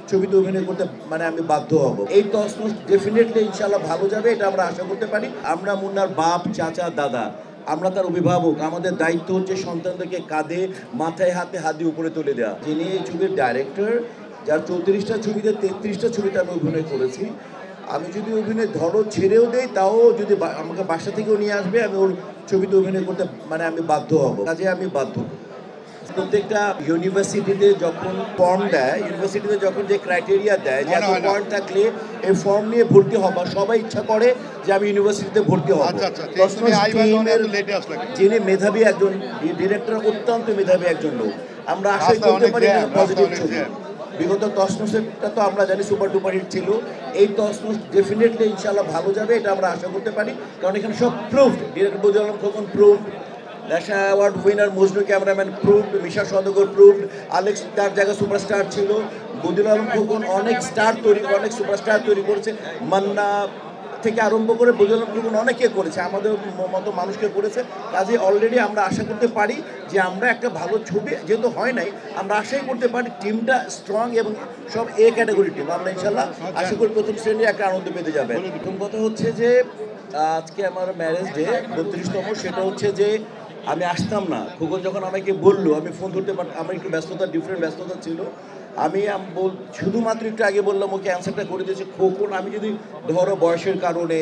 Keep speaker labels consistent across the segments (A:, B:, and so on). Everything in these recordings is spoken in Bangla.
A: ছবিতে অভিনয় করতে মানে আমি বাধ্য হব। এই তসমস ডেফিনেটলি ইনশাআল্লাহ ভালো যাবে, এটা আমরা আশা করতে পারি। আমরা মুন্নার বাপ, চাচা, দাদা, আমরা তার অভিভাবক। আমাদের দায়িত্ব হচ্ছে সন্তানদেরকে কাঁধে, মাথায়, হাতে হাত দিয়ে উপরে তুলে দেওয়া। যিনি এই ছবির ডাইরেক্টর, যার 34টা ছবিতে 33টা ছবিতে আমি অভিনয় করেছি। আমি যদি অভিনয় ছেড়েও দেই, তাও যদি আমাকে বাসা থেকেও নিয়ে আসবে, আমি ওর ছবিতে অভিনয় করতে মানে আমি বাধ্য হব, কাজে আমি বাধ্য। প্রত্যেকটা ইউনিভার্সিটিতে যখন ফর্ম দেয়, ইউনিভার্সিটিতে যখন যে ক্রাইটেরিয়া দেয় যে এত পয়েন্ট থাকলে এই ফর্ম নিয়ে ভর্তি হবা, সবাই ইচ্ছা করে যে আমি ইউনিভার্সিটিতে ভর্তি হব। যিনি মেধাবী একজন ডিরেক্টর, অত্যন্ত মেধাবী একজন লোক, আমরা আশাই করতে পারি পজিটিভ ছবি। বিগত তসমসেরটা তো আমরা জানি সুপার ডুপার হিট ছিল। এই তসমস ডেফিনেটলি ইনশাআল্লাহ ভালো যাবে, এটা আমরা আশা করতে পারি। কারণ এখানে সব proofed, director Badiul Alam Khokon proofed, national award winner Mojnu cameraman proofed, Misha Sawdagar proofed, Alex তার জায়গায় সুপারস্টার ছিল, বদিউল আলম খোকন অনেক সুপারস্টার তৈরি করেছে, মান্না থেকে আরম্ভ করে বদিউল আলম খোকন অনেকে করেছে, আমাদের মতো মানুষকে করেছে। কাজে অলরেডি আমরা আশা করতে পারি যে আমরা একটা ভালো ছবি, যেহেতু হয় নাই, আমরা আশাই করতে পারি টিমটা স্ট্রং এবং সব এ ক্যাটাগরি টিম। আমরা ইনশাল্লাহ আশা করি প্রথম শ্রেণীর একটা আনন্দ পেতে যাবে। প্রথম কথা হচ্ছে যে আজকে আমার ম্যারেজ ডে 32তম, সেটা হচ্ছে যে আমি আসতাম না। খোকন যখন আমাকে বললো, আমি ফোন ধরতে পারতাম, আমার একটু ডিফারেন্ট ব্যস্ততা ছিল। আমি শুধুমাত্র একটু আগে বললাম, ওকে অ্যান্সারটা করে দিয়েছে। খোকন আমি যদি ধরো বয়সের কারণে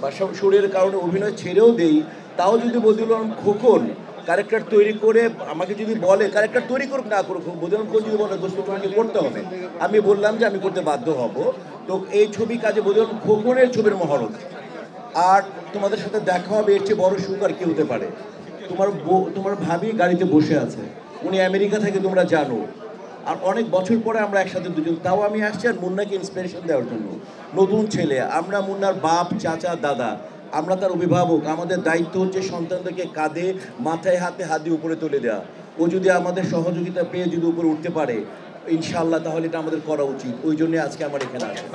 A: বা সব শরীরের কারণে অভিনয় ছেড়েও দেই, তাও যদি বদিউল আলম খোকন ক্যারেক্টার তৈরি করে আমাকে যদি বলে, ক্যারেক্টার তৈরি করুক না করুক, বদিউল আলম খোকন যদি বলে দোস্ত তোমাকে করতে হবে, আমি বললাম যে আমি করতে বাধ্য হব। তো এই ছবি কাজে বদিউল আলম খোকনের ছবির মহরত। আর তোমাদের সাথে দেখা হবে, এর চেয়ে বড় সুখ আর কি হতে পারে। তোমার ভাবি গাড়িতে বসে আছে, উনি আমেরিকা থেকে, তোমরা জানো। আর অনেক বছর পরে আমরা একসাথে দুজন, তাও আমি আসছি আর মুন্নাকে ইন্সপিরেশন দেওয়ার জন্য। নতুন ছেলে, আমরা মুন্নার বাপ, চাচা, দাদা, আমরা তার অভিভাবক। আমাদের দায়িত্ব হচ্ছে সন্তানদেরকে কাঁধে, মাথায়, হাতে হাত দিয়ে উপরে তুলে দেওয়া। ও যদি আমাদের সহযোগিতা পেয়ে যদি উপরে উঠতে পারে ইনশাআল্লাহ, তাহলে এটা আমাদের করা উচিত। ওই জন্য আজকে আমার এখানে আসে।